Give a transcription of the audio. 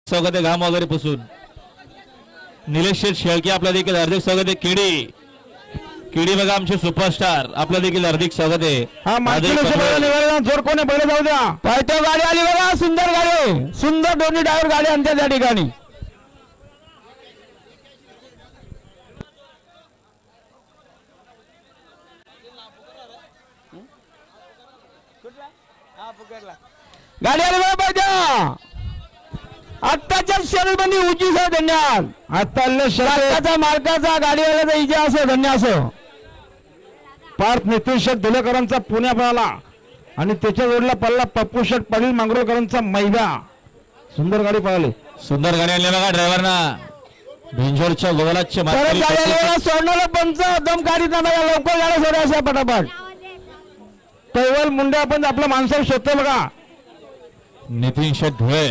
स्वागत आहे घाम वगैरे पुसून. निलेश शेठ शेळके आपलं देखील हार्दिक स्वागत आहे. किडी बघा आमचे सुपरस्टार आपलं देखील हार्दिक स्वागत आहे. जोर कोणी पहिले जाऊ द्या. पायथ्या गाडी आली बघा, सुंदर गाडी, सुंदर दोन्ही ड्रायव्हर गाडी आणते त्या ठिकाणी. गाडी आली बघा पायथ्या. आत्ताच्या शरीरबंदी उंची सर धन्यवाद. आता मालकाचा गाडीवाल्याचा इजा असो धन्य असो. पार्थ नितीन शेठ धुलेकरांचा पुण्या पळाला आणि त्याच्या जोडला पडला पप्पू शेठ पाटील मांगरोळकरांचा मैदा. सुंदर गाडी पळाली, सुंदर गाडी आणली बघा ड्रायव्हरना. भिंजोरच्या गोलाच्या सोडणारा पंच दम गाडी लवकर गाड्या सोडा अशा पटापट. कैवल मुंडे आपण आपल्या माणसाला शोधतो बघा. नितीन शेठ धुळे